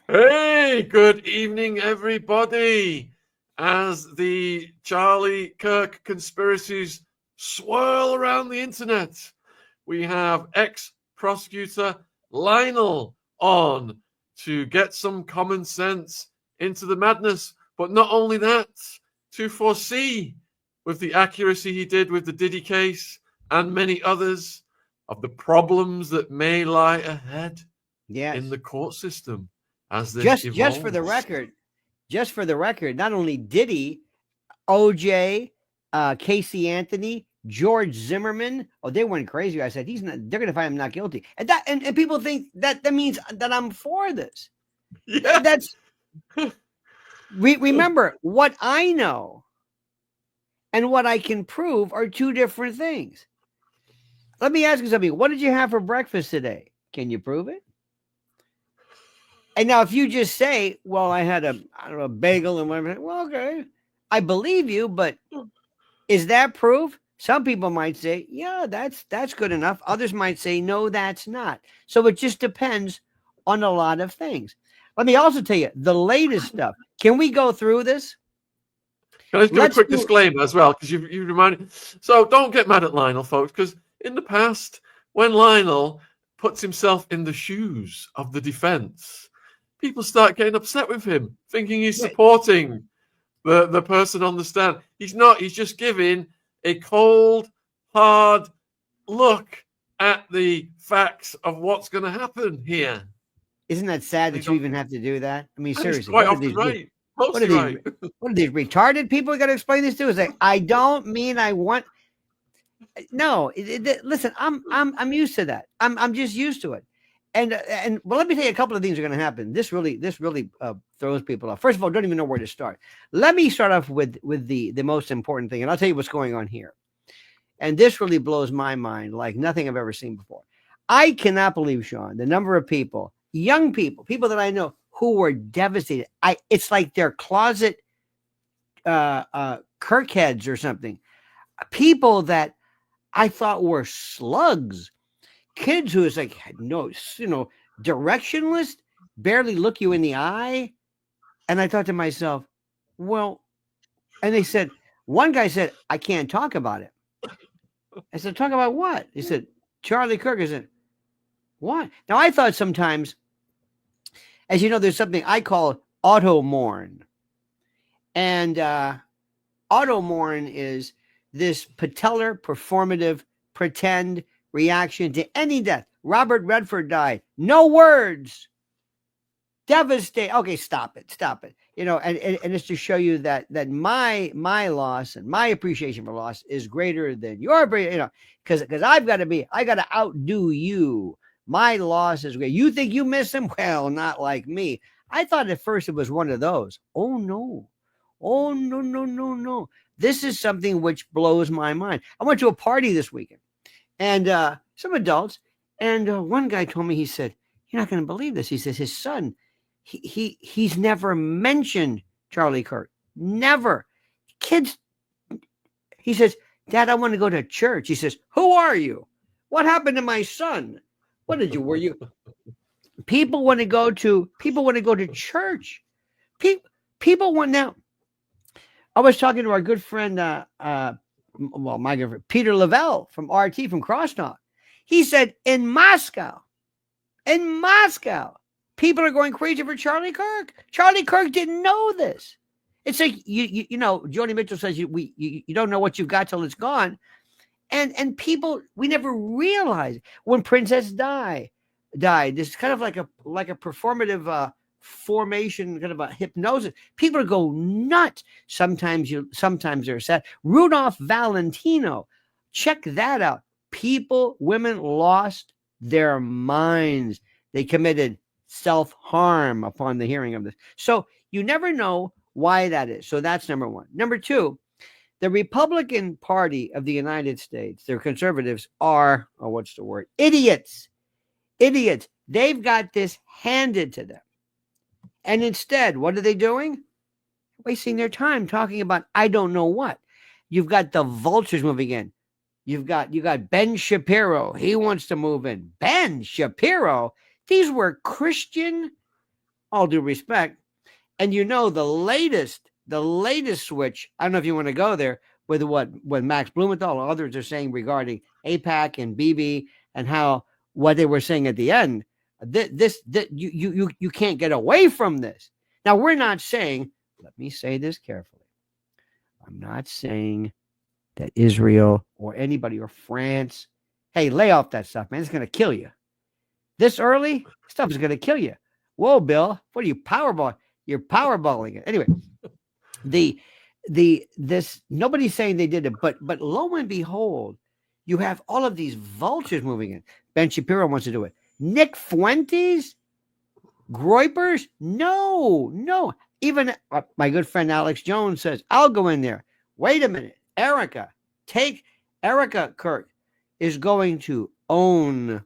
Hey, good evening, everybody. As the Charlie Kirk conspiracies swirl around the internet, we have ex-prosecutor Lionel on to get some common sense into the madness. But not only that, to foresee with the accuracy he did with the Diddy case and many others of the problems that may lie ahead in Yes. the court system as this Just for the evolves. record, not only Diddy, OJ, Casey Anthony, George Zimmerman. Oh, they went crazy. I said they're going to find him not guilty, and people think that means that I'm for this. Yeah. That's remember what I know and what I can prove are two different things. Let me ask you something. What did you have for breakfast today? Can you prove it? And now, if you just say, "Well, I had a bagel and whatever," well, okay, I believe you, but is that proof? Some people might say, "Yeah, that's good enough." Others might say, "No, that's not." So it just depends on a lot of things. Let me also tell you the latest stuff. Can we go through this? Can I just do a Let's quick do. disclaimer as well? Because you reminded. So don't get mad at Lionel, folks, because in the past, when Lionel puts himself in the shoes of the defense, people start getting upset with him, thinking he's supporting the person on the stand. He's not. He's just giving a cold, hard look at the facts of what's going to happen here. Isn't that sad that you even have to do that? I mean, And he's seriously, quite often right. what are Mostly these? right. What are these retarded people we got to explain this to? Is like, I don't mean I want. No, listen, I'm used to that. I'm just used to it. And well, let me tell you a couple of things are going to happen. This really throws people off. First of all, don't even know where to start. Let me start off with the most important thing, and I'll tell you what's going on here. And this really blows my mind like nothing I've ever seen before. I cannot believe, Shaun, the number of people, young people that I know who were devastated. It's like they're closet Kirkheads or something. People that I thought were slugs, kids who is like no, directionless, barely look you in the eye. And I thought to myself, well, and they said, one guy said, I can't talk about it. I said, talk about what? He said, Charlie Kirk. I said, what? Now I thought sometimes, as you know, there's something I call auto mourn. And auto mourn is this patellar performative pretend reaction to any death. Robert Redford died. No words. Devastate. Okay, stop it. And it's to show you that my loss and my appreciation for loss is greater than your, because I got to outdo you. My loss is great. You think you miss him? Well, not like me. I thought at first it was one of those. Oh no. Oh no, no, no, no. This is something which blows my mind. I went to a party this weekend and some adults, and one guy told me, he said, you're not going to believe this. He says his son, he's never mentioned Charlie Kirk. Never. Kids, he says, Dad, I want to go to church. He says, who are you? What happened to my son? What did you, were you? People want to go to church. People want now. I was talking to our good friend, my good friend, Peter Lavelle from RT from Crosstalk. He said in Moscow, people are going crazy for Charlie Kirk. Charlie Kirk didn't know this. It's like you know, Joni Mitchell says you don't know what you've got till it's gone, and people, we never realized when Princess died. This is kind of like a performative formation, kind of a hypnosis. People go nuts. Sometimes they're sad. Rudolph Valentino, check that out. Women lost their minds. They committed self-harm upon the hearing of this. So you never know why that is. So that's number one. Number two, the Republican Party of the United States, their conservatives are, what's the word? Idiots. They've got this handed to them. And instead, what are they doing? Wasting their time talking about I don't know what. You've got the vultures moving in. You got Ben Shapiro. He wants to move in. Ben Shapiro. These were Christian all due respect. And you know the latest switch. I don't know if you want to go there with what Max Blumenthal and others are saying regarding AIPAC and BB and how what they were saying at the end. You can't get away from this. Now we're not saying. Let me say this carefully. I'm not saying that Israel or anybody or France, hey, lay off that stuff, man. It's going to kill you. This early, stuff is going to kill you. Whoa, Bill, what are you powerballing? You're powerballing it. Anyway, this nobody's saying they did it, but lo and behold, you have all of these vultures moving in. Ben Shapiro wants to do it. Nick Fuentes, Groypers, no. Even my good friend Alex Jones says, I'll go in there. Wait a minute. Erika Kirk is going to own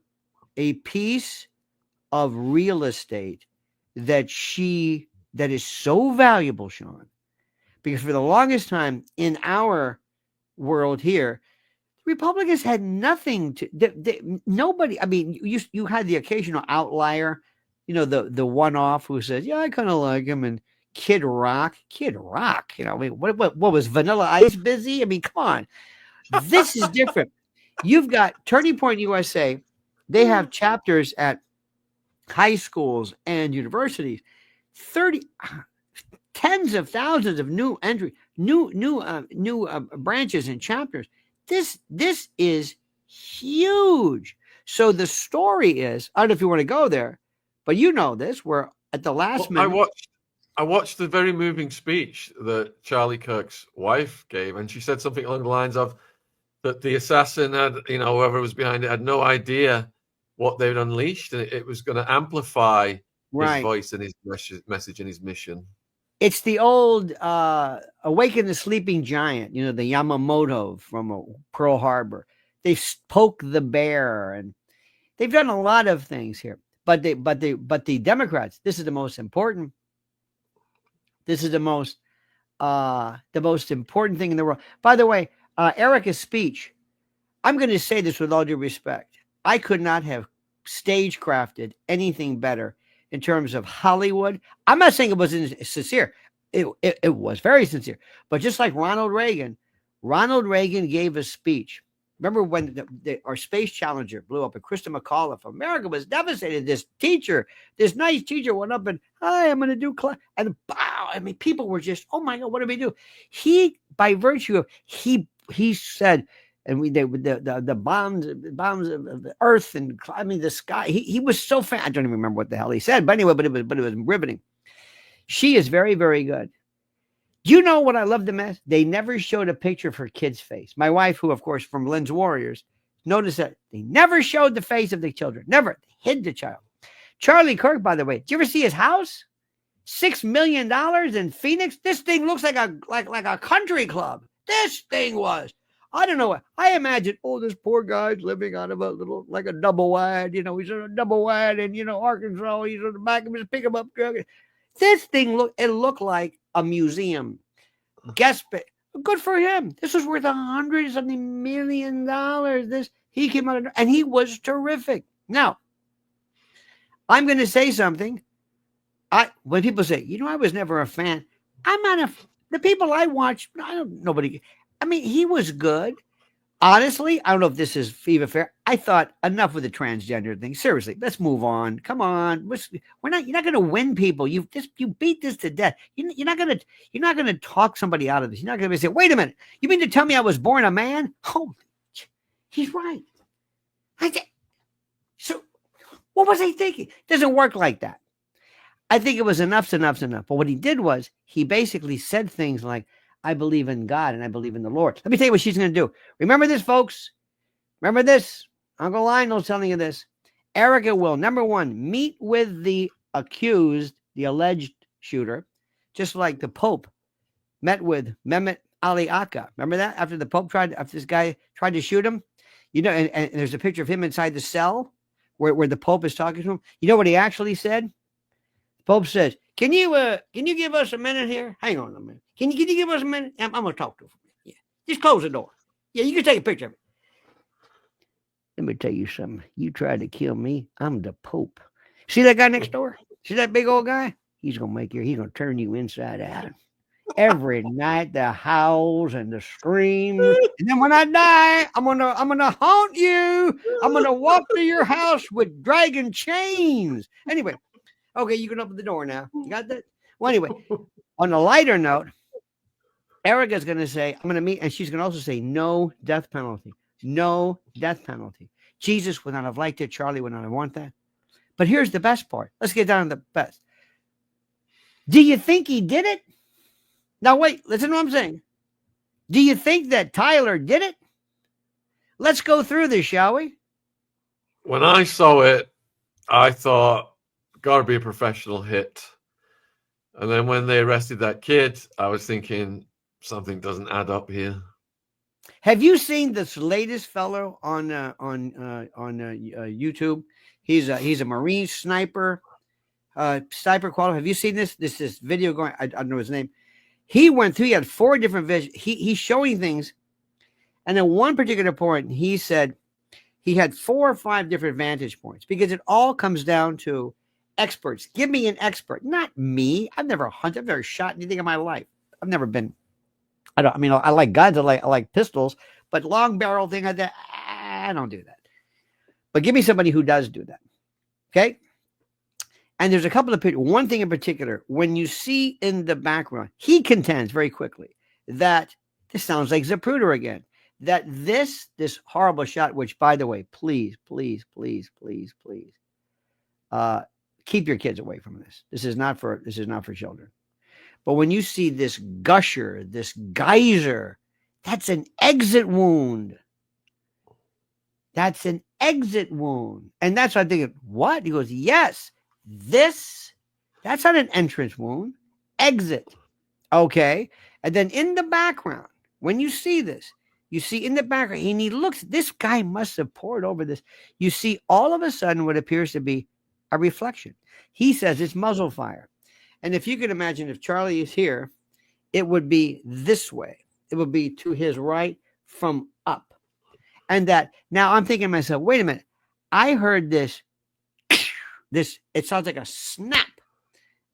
a piece of real estate that is so valuable, Shaun, because for the longest time in our world here, Republicans had nothing to nobody. I mean, you had the occasional outlier, the one-off who says, yeah, I kind of like him, and Kid Rock, I mean, what was Vanilla Ice busy? I mean, come on. This is different. You've got Turning Point USA. They have chapters at high schools and universities. Tens of thousands of new branches and chapters. This is huge. So the story is, I don't know if you want to go there, but you know this. We're at the last minute. I watched the very moving speech that Charlie Kirk's wife gave, and she said something along the lines of that the assassin had, whoever was behind it, had no idea what they'd unleashed, and it was going to amplify his voice and his message and his mission. It's the old Awaken the Sleeping Giant, the Yamamoto from Pearl Harbor. They've poked the bear, and they've done a lot of things here. But the Democrats, this is the most important. This is the most important thing in the world. By the way, Erika's speech, I'm going to say this with all due respect. I could not have stagecrafted anything better in terms of Hollywood. I'm not saying it wasn't sincere. It was very sincere. But just like Ronald Reagan gave a speech. Remember when our space challenger blew up and Krista McAuliffe, America was devastated. This nice teacher went up and, hi, I'm going to do class. And wow, I mean, people were just, oh my God, what did we do? He, by virtue of, he said, and the bombs of the earth and climbing the sky. He was so fast. I don't even remember what the hell he said, but anyway, but it was riveting. She is very, very good. Do you know what I love the best? They never showed a picture of her kid's face. My wife, who of course from Lynn's Warriors, noticed that they never showed the face of the children. Never. They hid the child. Charlie Kirk, by the way, did you ever see his house? $6 million in Phoenix. This thing looks like a country club. This thing was. I don't know. I imagine, this poor guy's living out of a little, like a double wide, he's in a double wide in, Arkansas. He's on the back of his pickup truck. This thing looked like a museum. Good for him. This was worth $100-something million. He came out and he was terrific. Now, I'm going to say something. When people say, I was never a fan. I'm not the people I watch. Nobody. I mean, he was good. Honestly, I don't know if this is even fair. I thought enough with the transgender thing. Seriously, let's move on. Come on, you're not going to win people. You beat this to death. You're not going to talk somebody out of this. You're not going to say, wait a minute, you mean to tell me I was born a man? Oh, he's right. So, what was I thinking? It doesn't work like that. I think it was enough's enough. But what he did was he basically said things like, I believe in God and I believe in the Lord. Let me tell you what she's going to do. Remember this, folks. Remember this. Uncle Lionel's telling you this. Erika will, number one, meet with the accused, the alleged shooter, just like the Pope met with Mehmet Ali Akka. Remember that? After this guy tried to shoot him? And there's a picture of him inside the cell where the Pope is talking to him. You know what he actually said? The Pope says, Can you give us a minute here? Hang on a minute. Can you give us a minute? I'm going to talk to him. Yeah. Just close the door. Yeah, you can take a picture of it. Let me tell you something. You tried to kill me. I'm the Pope. See that guy next door? See that big old guy? he's gonna turn you inside out. Every night the howls and the screams, and then when I die, I'm gonna haunt you. I'm gonna walk to your house with dragon chains. Anyway, okay, you can open the door now. You got that? Well, anyway, on a lighter note, Erika's gonna say, I'm gonna meet, and she's gonna also say no death penalty. No death penalty. Jesus would not have liked it. Charlie would not have wanted that. But here's the best part. Let's get down to the best. Do you think he did it? Now, wait, listen to what I'm saying. Do you think that Tyler did it? Let's go through this, shall we? When I saw it, I thought, gotta be a professional hit. And then when they arrested that kid, I was thinking something doesn't add up here. Have you seen this latest fellow on YouTube? He's a Marine sniper, sniper qualifier. Have you seen this? This video going. I don't know his name. He went through. He had 4 different visions. He's showing things, and at one particular point, he said he had 4 or 5 different vantage points because it all comes down to experts. Give me an expert, not me. I've never hunted. I've never shot anything in my life. I've never been. I like guns. I like pistols, but long barrel thing like that, I don't do that. But give me somebody who does do that. Okay. And there's a couple of pictures. One thing in particular, when you see in the background, he contends very quickly that this sounds like Zapruder again. That this horrible shot, which by the way, please, keep your kids away from this. This is not for children. But when you see this gusher, this geyser, that's an exit wound. That's an exit wound. And that's what I'm thinking. What? He goes, yes, that's not an entrance wound. Exit. Okay. And then in the background, when you see this, you see in the background, and he looks, this guy must have poured over this. You see all of a sudden what appears to be a reflection. He says it's muzzle fire. And if you can imagine, if Charlie is here, it would be this way. It would be to his right from up. And that, now I'm thinking to myself, wait a minute. I heard this, it sounds like a snap.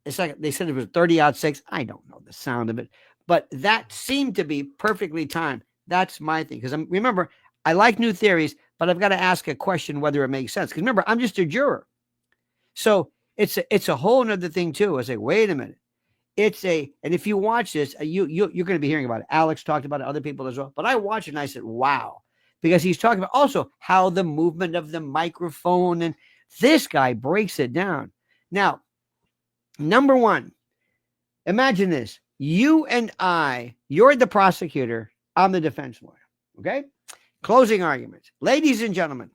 It's like, they said it was 30-06. I don't know the sound of it, but that seemed to be perfectly timed. That's my thing. Because remember, I like new theories, but I've got to ask a question whether it makes sense. Because remember, I'm just a juror. So it's a whole nother thing too. I say, wait a minute. And if you watch this, you're going to be hearing about it. Alex talked about it, other people as well. But I watched it and I said, wow. Because he's talking about also how the movement of the microphone, and this guy breaks it down. Now, number one, imagine this. You and you're the prosecutor. I'm the defense lawyer. Okay? Closing arguments. Ladies and gentlemen,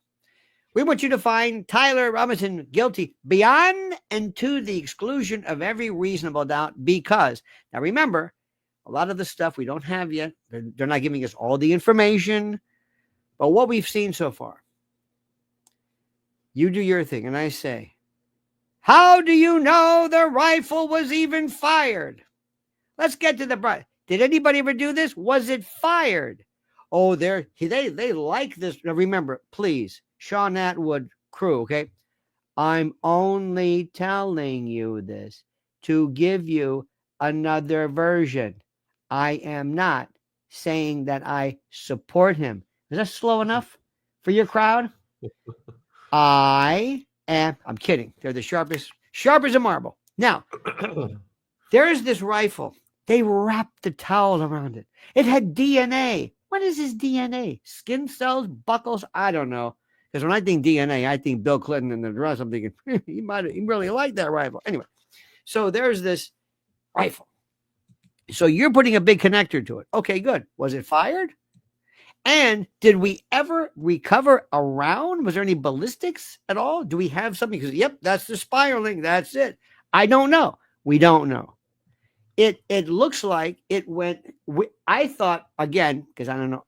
we want you to find Tyler Robinson guilty beyond and to the exclusion of every reasonable doubt, because, now remember, a lot of the stuff we don't have yet. They're not giving us all the information, but what we've seen so far. You do your thing, and I say, how do you know the rifle was even fired? Let's get to the did anybody ever do this? Was it fired? Oh, they like this. Now remember, please, Shaun Attwood crew, okay? I'm only telling you this to give you another version. I am not saying that I support him. Is that slow enough for your crowd? I'm kidding. They're the sharp as a marble. Now, there is this rifle. They wrapped the towel around it. It had DNA. What is his DNA? Skin cells, buckles? I don't know. Because when I think DNA, I think Bill Clinton and the dress. I'm thinking, he really liked that rifle. Anyway, so there's this rifle. So you're putting a big connector to it. Okay, good. Was it fired? And did we ever recover a round? Was there any ballistics at all? Do we have something? Because, yep, that's the spiraling. That's it. I don't know. We don't know. It looks like it went. I thought, again, because I don't know.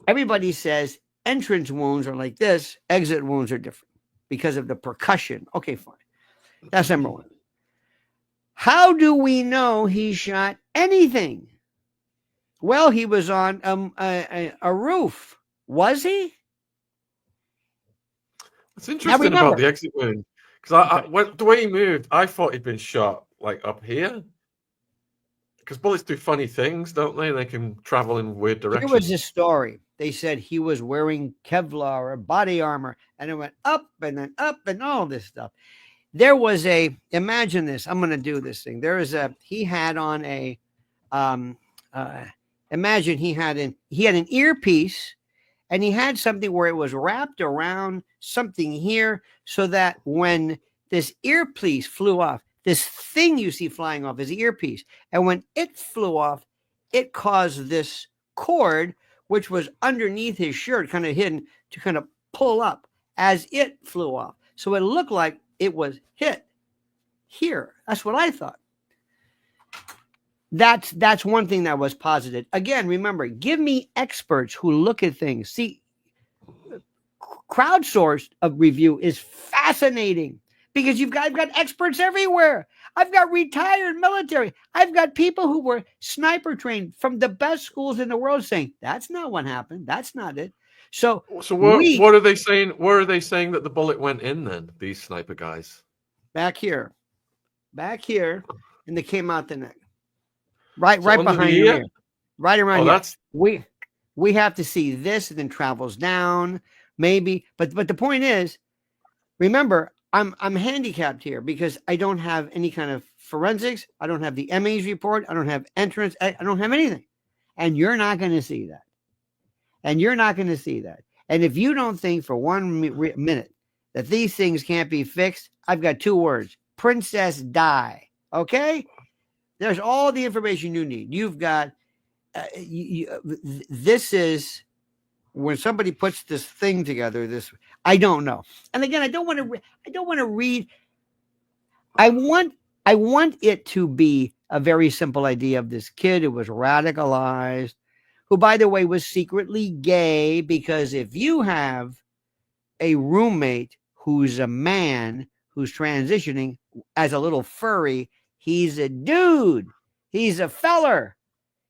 Everybody says entrance wounds are like this. Exit wounds are different because of the percussion. Okay, fine. That's number one. How do we know he shot anything? Well, he was on a roof. Was he? It's interesting about the exit wound, Because when the way he moved, I thought he'd been shot like up here. Because bullets do funny things, don't they? They can travel in weird directions. Here was the story. They said he was wearing Kevlar or body armor, and it went up and then up and all this stuff. There was imagine this. I'm going to do this thing. He had on imagine he had an earpiece, and he had something where it was wrapped around something here, so that when this earpiece flew off, this thing you see flying off is the earpiece. And when it flew off, it caused this cord, which was underneath his shirt, kind of hidden, to kind of pull up as it flew off. So it looked like it was hit here. That's what I thought. That's one thing that was posited. Again, remember, give me experts who look at things. See, crowdsourced review is fascinating. Because I've got experts everywhere. I've got retired military. I've got people who were sniper trained from the best schools in the world saying, that's not what happened. That's not it. So what are they saying? Where are they saying that the bullet went in then, these sniper guys? Back here, and they came out the neck. Right behind your ear. Right around here. We have to see this, and then travels down, maybe. But the point is, remember, I'm handicapped here because I don't have any kind of forensics. I don't have the ME's report. I don't have entrance. I don't have anything. And you're not going to see that. And if you don't think for 1 minute that these things can't be fixed, I've got 2 words. Princess die. Okay? There's all the information you need. You've got, this is, when somebody puts this thing together, I don't know. And again, I don't want to read. I want it to be a very simple idea of this kid who was radicalized, who, by the way, was secretly gay, because if you have a roommate who's a man who's transitioning as a little furry, he's a dude. He's a feller.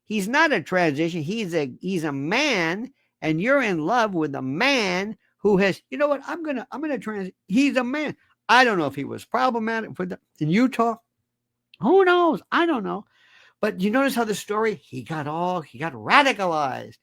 He's not a transition. He's a man. And you're in love with a man who has, you know what? I'm gonna transit. He's a man. I don't know if he was problematic in Utah. Who knows? I don't know. But you notice how the story, he got radicalized.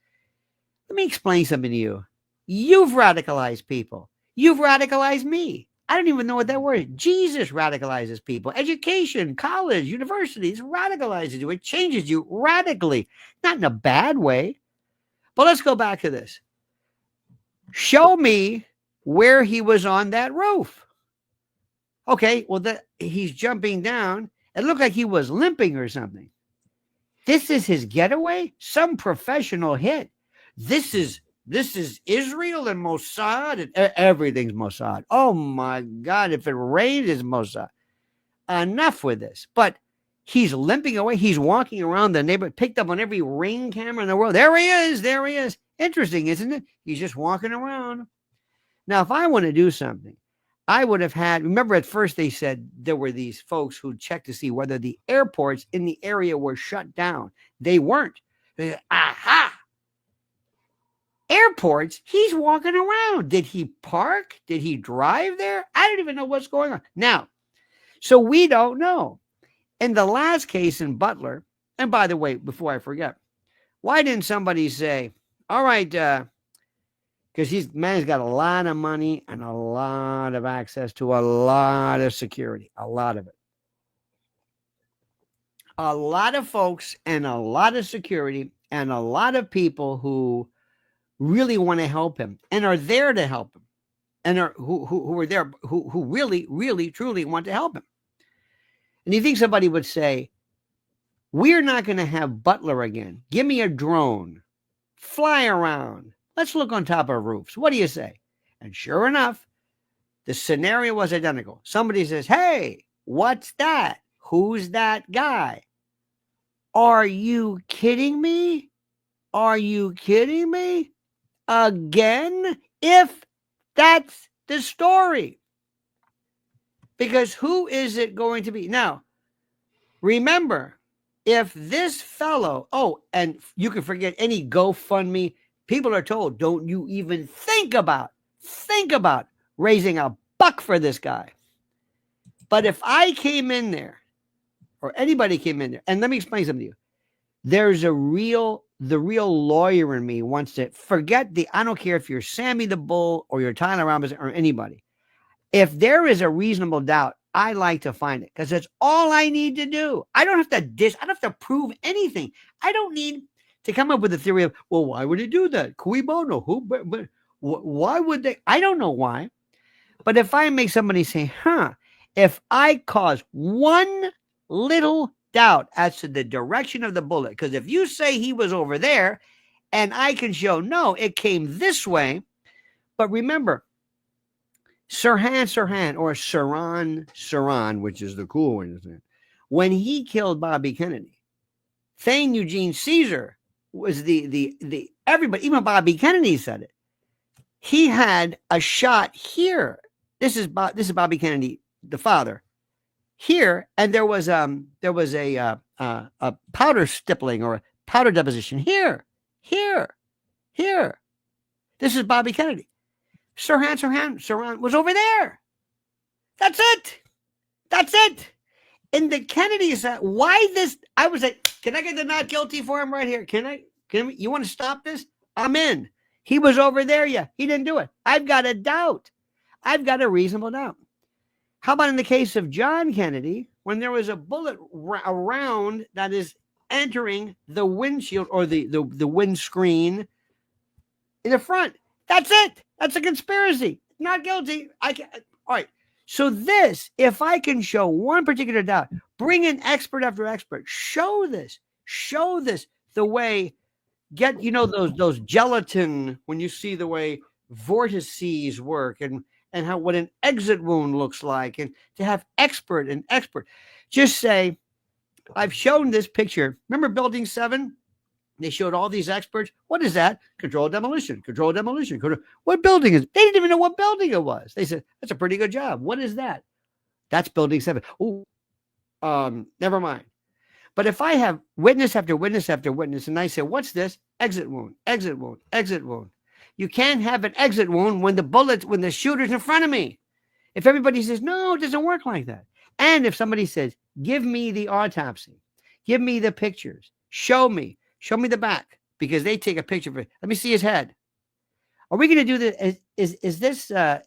Let me explain something to you. You've radicalized people. You've radicalized me. I don't even know what that word is. Jesus radicalizes people. Education, college, universities radicalizes you. It changes you radically, not in a bad way. But let's go back to this. Show me where he was on that roof. Okay, well, he's jumping down. It looked like he was limping or something. This is his getaway? Some professional hit. This is Israel and Mossad, and everything's Mossad. Oh my God, if it rained, it's Mossad. Enough with this. But he's limping away. He's walking around the neighborhood, picked up on every ring camera in the world. There he is. Interesting, isn't it? He's just walking around. Now, if I want to do something, I would have remember at first they said there were these folks who checked to see whether the airports in the area were shut down. They weren't. They said, aha! Airports, he's walking around. Did he park? Did he drive there? I don't even know what's going on. Now, so we don't know. In the last case in Butler, and by the way, before I forget, why didn't somebody say, all right, because man's got a lot of money and a lot of access to a lot of security, a lot of it. A lot of folks and a lot of security and a lot of people who really want to help him and are there to help him and who are there, who really, really, truly want to help him. And you think somebody would say, we're not going to have Butler again. Give me a drone. Fly around. Let's look on top of roofs. What do you say? And sure enough, the scenario was identical. Somebody says, hey, what's that? Who's that guy? Are you kidding me? Are you kidding me? Again? If that's the story. Because who is it going to be? Now, remember, if this fellow, and you can forget any GoFundMe, people are told, don't you even think about raising $1 for this guy. But if I came in there, or anybody came in there, and let me explain something to you. There's the real lawyer in me wants to forget I don't care if you're Sammy the Bull or you're Tyler Robinson or anybody. If there is a reasonable doubt, I like to find it because that's all I need to do. I don't have to I don't have to prove anything. I don't need to come up with a theory of, well, why would he do that? Cui bono? Who? But why would they? I don't know why. But if I make somebody say, if I cause one little doubt as to the direction of the bullet, because if you say he was over there and I can show, no, it came this way. But remember, Sirhan, or Sirhan, which is the cool one, isn't it? When he killed Bobby Kennedy, Thane Eugene Caesar was the everybody, even Bobby Kennedy said it. He had a shot here. This is Bobby Kennedy, the father, here, and there was a powder stippling or a powder deposition here. This is Bobby Kennedy. Sirhan was over there. That's it. In the Kennedys, why this? I was like, can I get the not guilty for him right here? You want to stop this? I'm in. He was over there. Yeah, he didn't do it. I've got a doubt. I've got a reasonable doubt. How about in the case of John Kennedy, when there was a bullet around that is entering the windshield or the windscreen in the front? That's it. That's a conspiracy. Not guilty. All right. So this, if I can show one particular doubt, bring in expert after expert, show this the way, get, those gelatin, when you see the way vortices work and how, what an exit wound looks like, and to have expert, just say, I've shown this picture. Remember Building 7? They showed all these experts. What is that? Controlled demolition. What building is it? They didn't even know what building it was. They said, that's a pretty good job. What is that? That's Building 7. Oh, never mind. But if I have witness after witness after witness, and I say, what's this? Exit wound. You can't have an exit wound when the shooter's in front of me. If everybody says, no, it doesn't work like that. And if somebody says, give me the autopsy, give me the pictures, show me the back, because they take a picture of it. Let me see his head. Are we going to do this? Is this the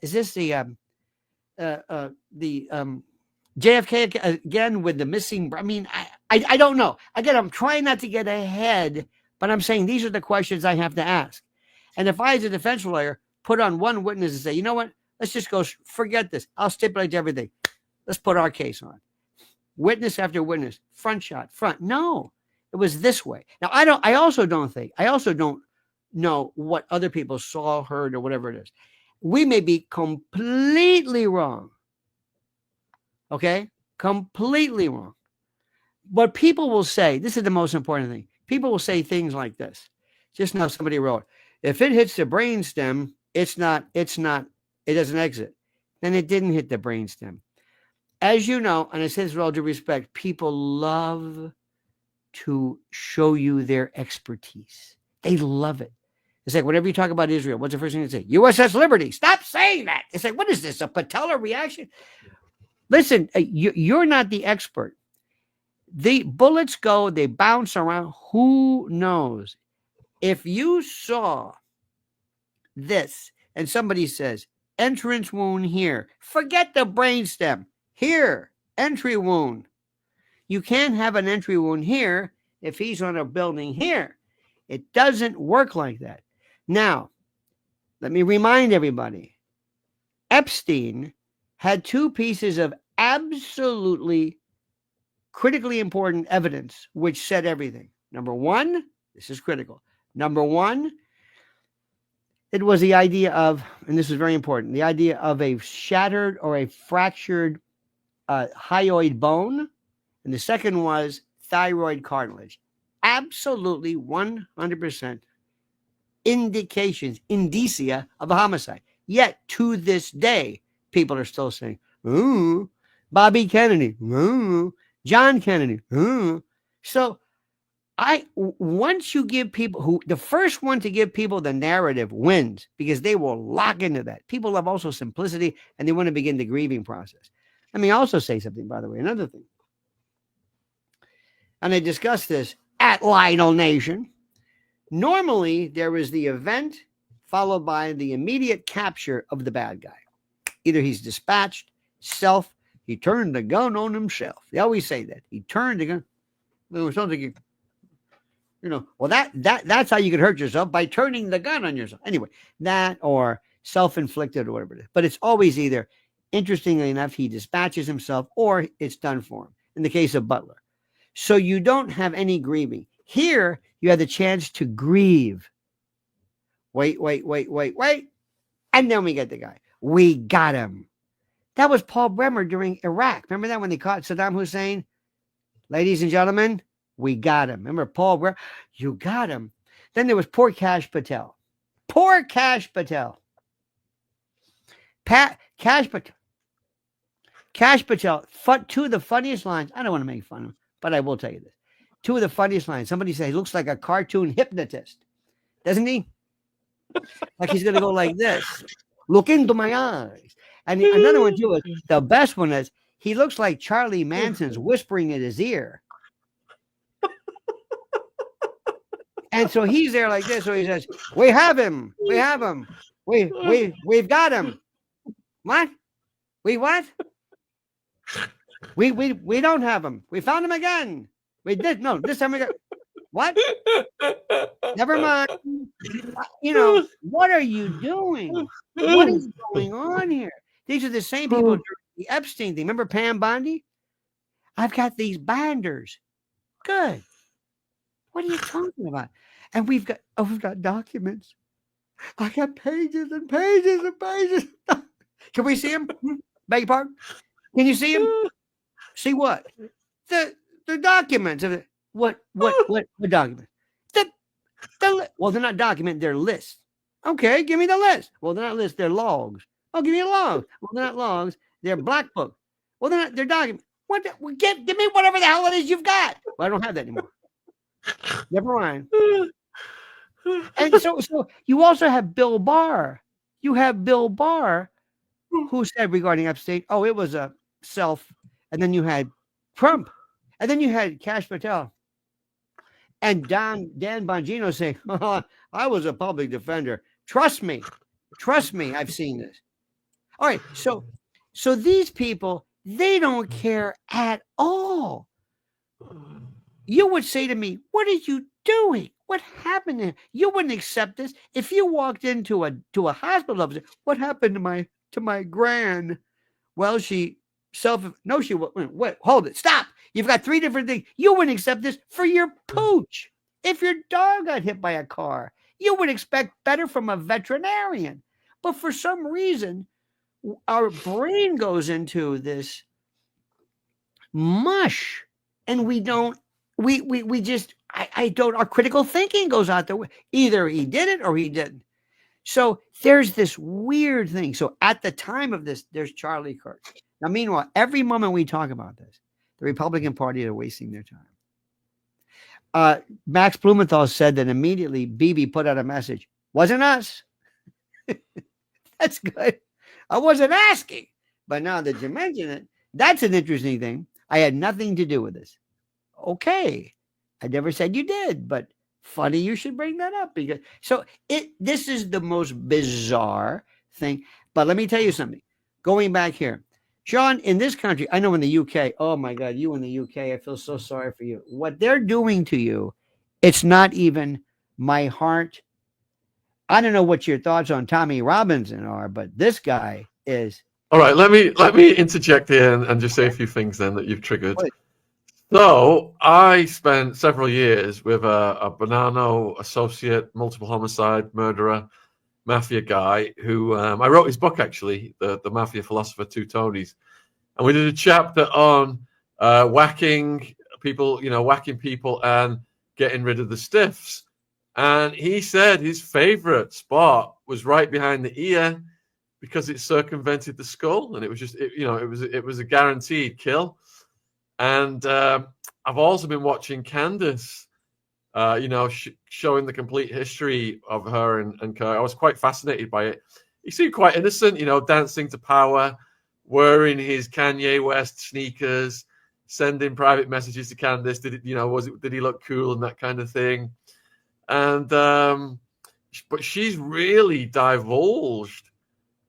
JFK again with the missing? I mean, I don't know. Again, I'm trying not to get ahead, but I'm saying these are the questions I have to ask. And if I, as a defense lawyer, put on one witness and say, you know what? Let's just go, forget this. I'll stipulate everything. Let's put our case on. Witness after witness, front shot. No, it was this way. Now, I also don't know what other people saw, heard, or whatever it is. We may be completely wrong. Okay? Completely wrong. But people will say, this is the most important thing. People will say things like this. Just now somebody wrote, if it hits the brainstem, it doesn't exit. Then it didn't hit the brainstem. As you know, and I say this with all due respect, people love to show you their expertise. They love it. It's like whenever you talk about Israel, what's the first thing you say? USS Liberty. Stop saying that. It's like, what is this, a patellar reaction? Listen, you're not the expert. The bullets go, they bounce around. Who knows? If you saw this and somebody says, entrance wound here, forget the brainstem. Here, entry wound. You can't have an entry wound here if he's on a building here. It doesn't work like that. Now, let me remind everybody, Epstein had two pieces of absolutely critically important evidence which said everything. Number one, this is critical. Number one, it was the idea of, and this is very important, the idea of a shattered or a fractured hyoid bone. And the second was thyroid cartilage. Absolutely 100% indicia of a homicide. Yet to this day, people are still saying, ooh, Bobby Kennedy, ooh, John Kennedy, ooh. So once you give people the first one to give people the narrative wins, because they will lock into that. People love also simplicity, and they want to begin the grieving process. Let me also say something, by the way, another thing. And I discussed this at Lionel Nation. Normally, there is the event followed by the immediate capture of the bad guy. Either he's dispatched, he turned the gun on himself. They always say that. He turned the gun. There was something, well, that's how you could hurt yourself, by turning the gun on yourself. Anyway, that or self-inflicted or whatever it is. But it's always either, interestingly enough, he dispatches himself or it's done for him. In the case of Butler. So you don't have any grieving. Here, you have the chance to grieve. Wait. And then we get the guy. We got him. That was Paul Bremer during Iraq. Remember that when they caught Saddam Hussein? Ladies and gentlemen, we got him. Remember Paul Bremer? You got him. Then there was poor Kash Patel. Kash Patel, two of the funniest lines. I don't want to make fun of him, but I will tell you this. Two of the funniest lines. Somebody said he looks like a cartoon hypnotist. Doesn't he? Like he's going to go like this. Look into my eyes. And another one too, the best one is, he looks like Charlie Manson's whispering in his ear. And so he's there like this. So he says, we have him. We've got him. What? We what? We don't have him. We found him again. We did. No, this time we got. What? Never mind. What are you doing? What is going on here? These are the same people during the Epstein thing. Remember Pam Bondi? I've got these binders. Good. What are you talking about? And we've got documents. I got pages and pages and pages. Can we see them? Beg your pardon? Can you see them? See what? The documents of it. What document? Well, they're not documents, they're lists. Okay, give me the list. Well, they're not lists, they're logs. Oh, give me a log. Well, they're not logs, they're black book. Well, they're documents. Give me whatever the hell it is you've got. Well, I don't have that anymore. Never mind. And so you also have Bill Barr. You have Bill Barr, who said regarding Epstein, it was a self. And then you had Trump. And then you had Kash Patel. And Dan Bongino saying, I was a public defender. Trust me, I've seen this. All right, so these people, they don't care at all. You would say to me, what are you doing? What happened there? You wouldn't accept this. If you walked into a hospital, what happened to my gran? Well, she wait, hold it, stop. You've got three different things. You wouldn't accept this for your pooch. If your dog got hit by a car, you would expect better from a veterinarian. But for some reason, our brain goes into this mush, and we don't. We just. I don't. Our critical thinking goes out there. Either he did it or he didn't. So there's this weird thing. So at the time of this, there's Charlie Kirk. Now, meanwhile, every moment we talk about this, the Republican Party are wasting their time. Max Blumenthal said that immediately Bibi put out a message. Wasn't us. That's good. I wasn't asking. But now that you mention it, that's an interesting thing. I had nothing to do with this. Okay. I never said you did, but funny you should bring that up. Because this is the most bizarre thing. But let me tell you something. Going back here. Shaun, in this country, I know in the UK, oh my God, you in the UK, I feel so sorry for you. What they're doing to you, it's not even my heart. I don't know what your thoughts on Tommy Robinson are, but this guy is. All right, let me interject here and just say a few things then that you've triggered. Please. So I spent several years with a Bonanno associate, multiple homicide murderer, mafia guy who I wrote his book actually, the Mafia Philosopher, Two Tonys, and we did a chapter on whacking people and getting rid of the stiffs. And he said his favorite spot was right behind the ear because it circumvented the skull, and it was just it was a guaranteed kill. And I've also been watching Candace. Showing the complete history of her and Kirk. I was quite fascinated by it. He seemed quite innocent, dancing to power, wearing his Kanye West sneakers, sending private messages to Candace. Did he look cool and that kind of thing? And but she's really divulged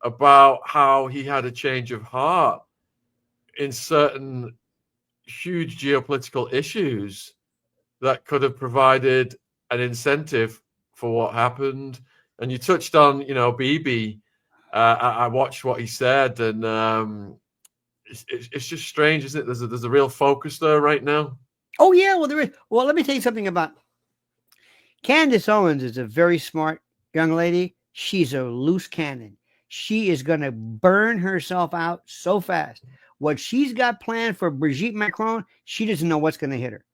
about how he had a change of heart in certain huge geopolitical issues that could have provided an incentive for what happened. And you touched on, Bibi. I watched what he said, and it's just strange, isn't it? There's a real focus there right now. Oh yeah, well there is. Well, let me tell you something about Candace Owens. Is a very smart young lady. She's a loose cannon. She is going to burn herself out so fast. What she's got planned for Brigitte Macron, she doesn't know what's going to hit her.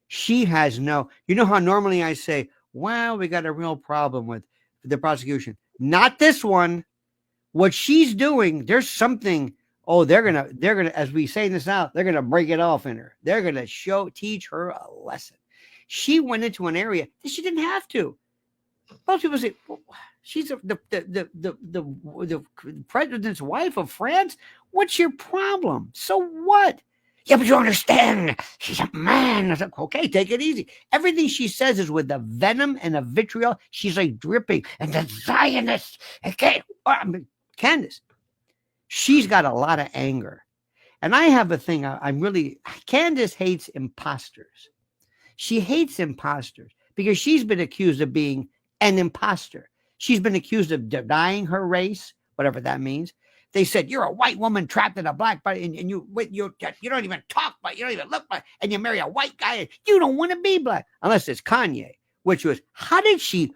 She has no. You know how normally I say, "Wow, we got a real problem with the prosecution." Not this one. What she's doing, there's something. Oh, they're gonna, as we say this out, they're gonna break it off in her. They're gonna teach her a lesson. She went into an area that she didn't have to. Most people say, well, she's the president's wife of France. What's your problem? So what? Yeah, but you understand, she's a man. I was like, okay, take it easy. Everything she says is with the venom and the vitriol. She's like dripping. And the Zionists, okay, Candace, she's got a lot of anger. And I have a thing. Candace hates imposters. She hates imposters because she's been accused of being an imposter. She's been accused of denying her race, whatever that means. They said, you're a white woman trapped in a black body, and you don't even talk but you don't even look like, and you marry a white guy, and you don't want to be black. Unless it's Kanye, which was, how did she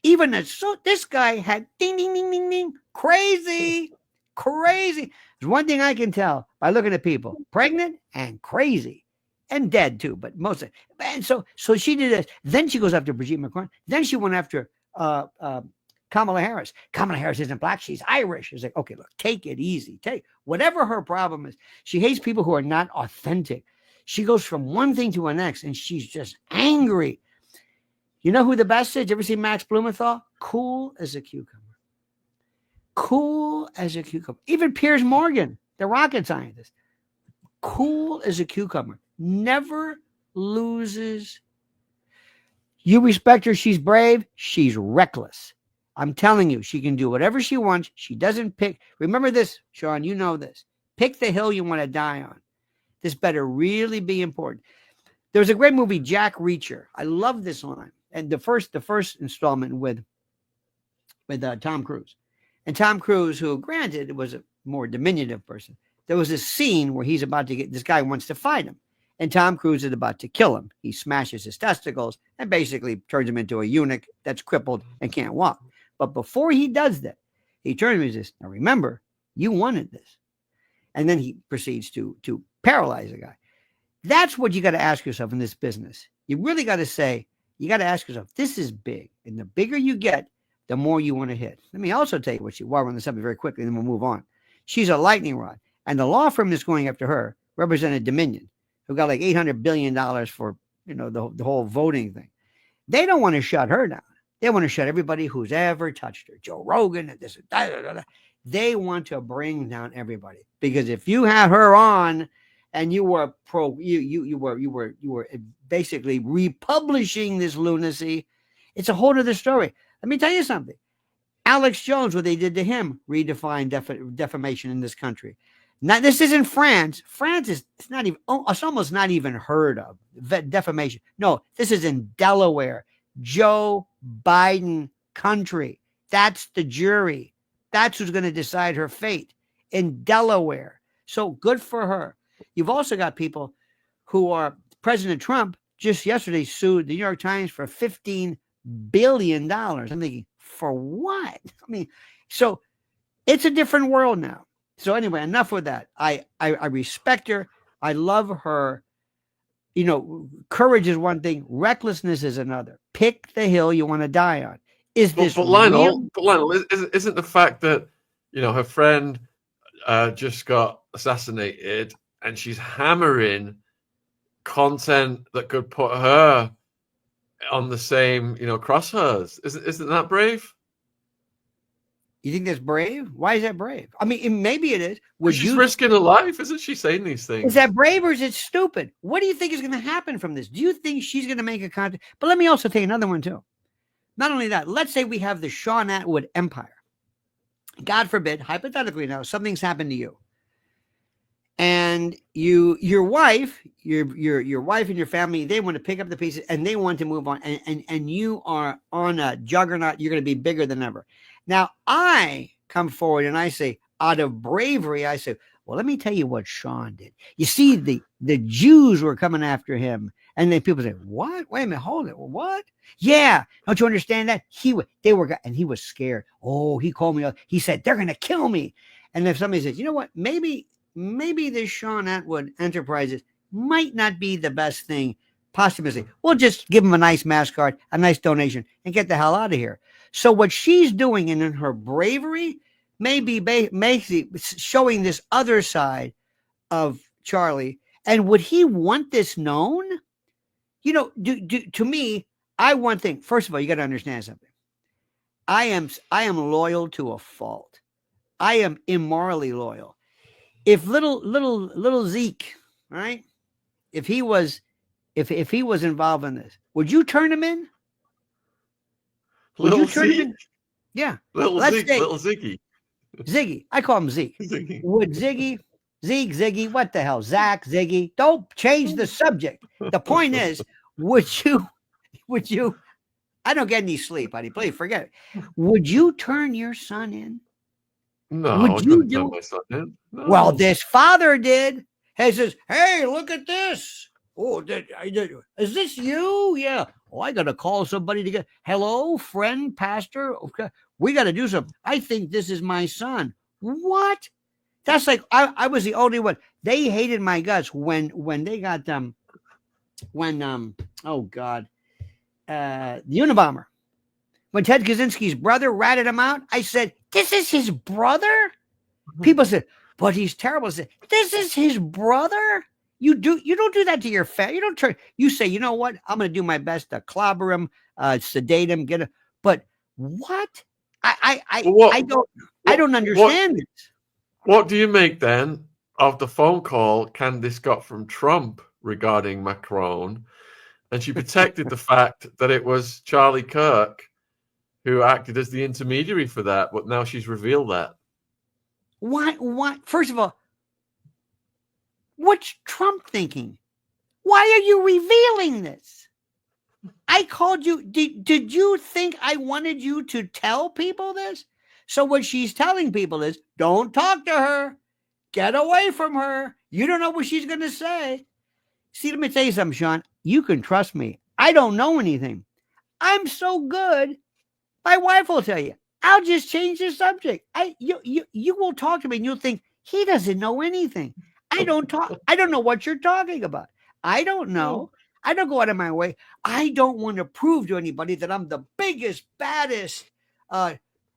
even, so this guy had ding, ding, ding, ding, ding, crazy. There's one thing I can tell by looking at people, pregnant and crazy. And dead too, but mostly. And so she did this. Then she goes after Brigitte Macron. Then she went after Kamala Harris. Kamala Harris isn't black; she's Irish. She's like, okay, look, take it easy. Take whatever her problem is. She hates people who are not authentic. She goes from one thing to the next, and she's just angry. You know who the best is? You ever see Max Blumenthal? Cool as a cucumber. Cool as a cucumber. Even Piers Morgan, the rocket scientist. Cool as a cucumber. Never loses. You respect her. She's brave. She's reckless. I'm telling you, she can do whatever she wants. She doesn't pick. Remember this, Shaun, you know this. Pick the hill you want to die on. This better really be important. There was a great movie, Jack Reacher. I love this line. And the first installment with Tom Cruise. And Tom Cruise, who granted was a more diminutive person, there was a scene where he's about to this guy wants to fight him. And Tom Cruise is about to kill him. He smashes his testicles and basically turns him into a eunuch that's crippled and can't walk. But before he does that, he turns to me and says, now remember, you wanted this. And then he proceeds to paralyze the guy. That's what you got to ask yourself in this business. You really got to say, you got to ask yourself, this is big. And the bigger you get, the more you want to hit. Let me also tell you while we're on the subject very quickly, and then we'll move on. She's a lightning rod. And the law firm that's going after her represented Dominion, who got like $800 billion for, the whole voting thing. They don't want to shut her down. They want to shut everybody who's ever touched her. Joe Rogan and this. They want to bring down everybody because if you had her on and you were you were basically republishing this lunacy, it's a whole other story. Let me tell you something. Alex Jones, what they did to him, redefined defamation in this country. Now, this isn't France. France is it's almost not even heard of defamation. No, this is in Delaware, Joe Biden country. That's the jury. That's who's going to decide her fate in Delaware. So good for her. You've also got people who are President Trump just yesterday sued the New York Times for $15 billion. I'm thinking, for what? I mean, so it's a different world now. So anyway, enough with that. I respect her. I love her. Courage is one thing. Recklessness is another. Pick the hill you want to die on. But Lionel, isn't the fact that, her friend just got assassinated and she's hammering content that could put her on the same, crosshairs. Isn't that brave? You think that's brave? Why is that brave? I mean, maybe it is. Would She's you? risking her life, isn't she, saying these things? Is that brave or is it stupid? What do you think is going to happen from this? Do you think she's going to make a contact? But let me also take another one too. Not only that, let's say we have the Shaun Attwood empire. God forbid, hypothetically now, something's happened to you. And your wife and your family, they want to pick up the pieces and they want to move on. And you are on a juggernaut. You're going to be bigger than ever. Now, I come forward and I say, out of bravery, I say, well, let me tell you what Shaun did. You see, the Jews were coming after him. And then people say, what? Wait a minute, hold it. What? Yeah. Don't you understand that? And he was scared. Oh, he called me up. He said, they're going to kill me. And if somebody says, you know what, maybe this Shaun Attwood Enterprises might not be the best thing posthumously. We'll just give him a nice mask card, a nice donation, and get the hell out of here. So what she's doing in her bravery may be showing this other side of Charlie. And would he want this known? You know, to me, I one thing. First of all, you got to understand something. I am loyal to a fault. I am immorally loyal. If little Zeke, right? If he was involved in this, would you turn him in? Little Zeke? Yeah. Little Ziggy. Ziggy. I call him Zeke. Ziggy. Would Ziggy, what the hell? Zach, Ziggy. Don't change the subject. The point is, would you, I don't get any sleep, honey. Please forget it. Would you turn your son in? No, would you do my son in? No. Well, this father did. He says, hey, look at this. Oh, is this you? Yeah. Oh, I got to call somebody to get, hello, friend, pastor. Okay. We got to do something. I think this is my son. What? That's like, I was the only one. They hated my guts when they got the Unabomber. When Ted Kaczynski's brother ratted him out, I said, this is his brother? People said, but he's terrible. I said, this is his brother? You don't do that to your family. You say, you know what? I'm going to do my best to clobber him, sedate him, get him. But what? I don't understand this. What do you make then of the phone call Candace got from Trump regarding Macron? And she protected the fact that it was Charlie Kirk who acted as the intermediary for that, but now she's revealed that. Why? First of all, what's Trump thinking? Why are you revealing this? I called you. Did you think I wanted you to tell people this? So what she's telling people is, don't talk to her. Get away from her. You don't know what she's going to say. See, let me tell you something, Shaun. You can trust me. I don't know anything. I'm so good. My wife will tell you. I'll just change the subject. You will talk to me and you'll think he doesn't know anything. I don't know what you're talking about. I don't know. I don't go out of my way. I don't want to prove to anybody that I'm the biggest, baddest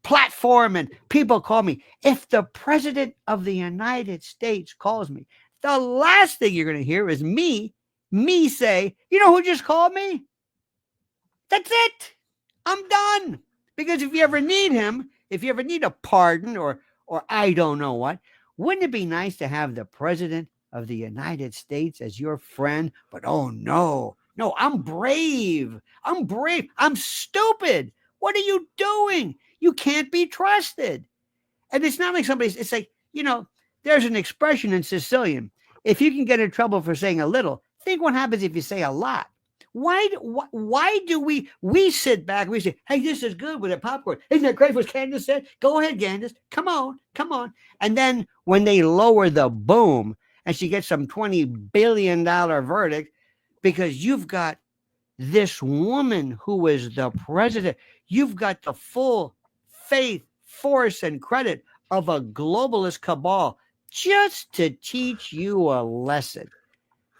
platform, and people call me. If the president of the United States calls me, the last thing you're going to hear is me say, you know who just called me? That's it. I'm done. Because if you ever need him, if you ever need a pardon or I don't know what, wouldn't it be nice to have the president of the United States as your friend? But oh no, I'm brave. I'm stupid. What are you doing? You can't be trusted. And it's not like it's like, there's an expression in Sicilian. If you can get in trouble for saying a little, think what happens if you say a lot. Why do we sit back and we say, hey, this is good with a popcorn. Isn't that great what Candace said? Go ahead, Candace. Come on. And then when they lower the boom and she gets some $20 billion verdict because you've got this woman who is the president, you've got the full faith, force, and credit of a globalist cabal just to teach you a lesson,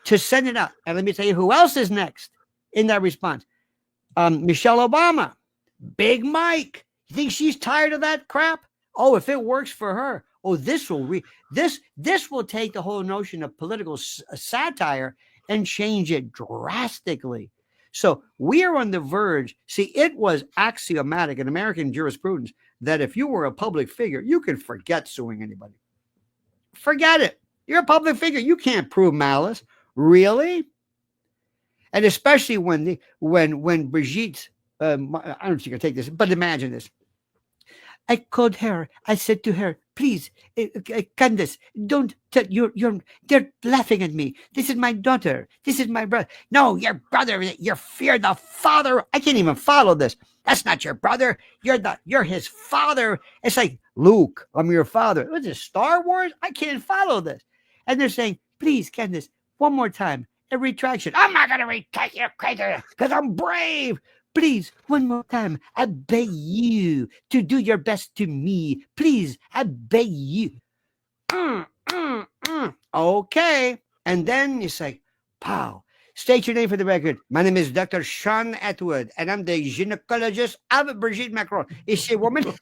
to send it out. And let me tell you who else is next in that response. Michelle Obama, Big Mike. You think she's tired of that crap? Oh, if it works for her, this will take the whole notion of political satire and change it drastically. So we are on the verge. See, it was axiomatic in American jurisprudence that if you were a public figure, you could forget suing anybody. Forget it. You're a public figure. You can't prove malice. Really? And especially when Brigitte, I don't know if you can take this, but imagine this. I called her. I said to her, please, Candace, don't tell they're laughing at me. This is my daughter. This is my brother. No, your brother, you fear the father. I can't even follow this. That's not your brother. You're his father. It's like, Luke, I'm your father. Was it Star Wars? I can't follow this. And they're saying, please, Candace, one more time, a retraction. I'm not going to retract your crater because I'm brave. Please, one more time, I beg you to do your best to me. Please, I beg you. Okay. And then it's like, pow. State your name for the record. My name is Dr. Shaun Attwood, and I'm the gynecologist of Brigitte Macron. Is she a woman?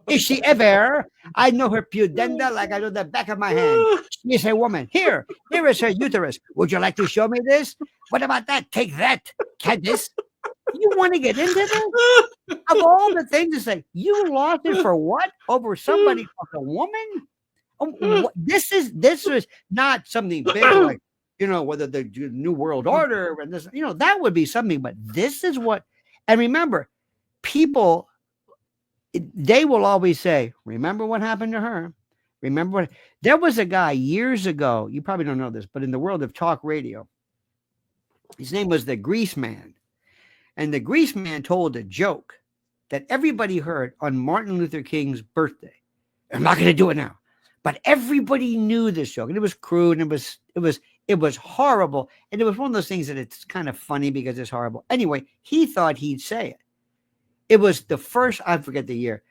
Is she ever? I know her pudenda like I know the back of my hand. She is a woman. Here is her uterus. Would you like to show me this? What about that? Take that, Candace. You want to get into this? Of all the things to say, you lost it for what? Over somebody called a woman? This was not something big like, whether the New World Order and this, that would be something, but this is what, and remember, people, they will always say, remember what happened to her? There was a guy years ago, you probably don't know this, but in the world of talk radio, his name was the Grease Man. And the Grease Man told a joke that everybody heard on Martin Luther King's birthday. I'm not going to do it now, but everybody knew this joke, and it was crude, and it was horrible, and it was one of those things that it's kind of funny because it's horrible. Anyway, he thought he'd say it. It was the first, I forget the year.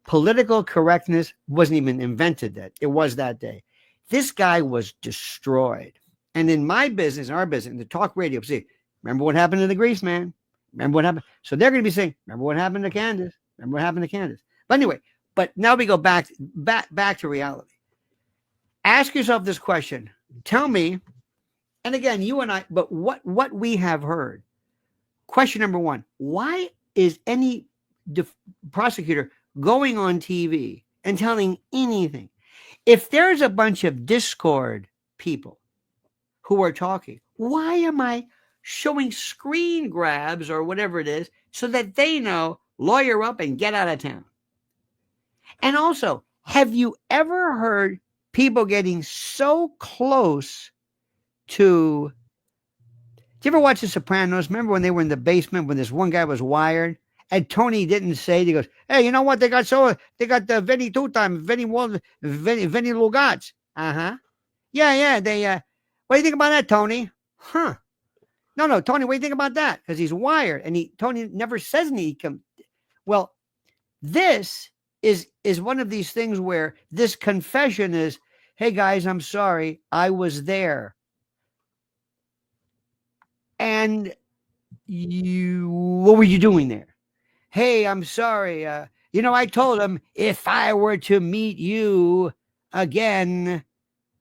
Political correctness wasn't even invented that. It was that day. This guy was destroyed. And in my business, in our business, in the talk radio, see, remember what happened to the Grease Man? Remember what happened? So they're going to be saying, remember what happened to Candace? Remember what happened to Candace? But anyway, now we go back to reality. Ask yourself this question. Tell me, and again, you and I, but what we have heard. Question number one, why is any prosecutor going on TV and telling anything? If there's a bunch of Discord people who are talking, why am I showing screen grabs or whatever it is so that they know, lawyer up and get out of town? And also, have you ever heard people getting so close to, do you ever watch The Sopranos? Remember when they were in the basement when this one guy was wired and Tony didn't say, he goes, hey, you know what? They got the Vinny two-time, Vinny Lugats. Uh-huh. Yeah. They, what do you think about that, Tony? Huh. No, Tony, what do you think about that? Because he's wired and Tony never says anything. Well, this is one of these things where this confession is, hey guys, I'm sorry, I was there. And what were you doing there? Hey, I'm sorry. I told him if I were to meet you again,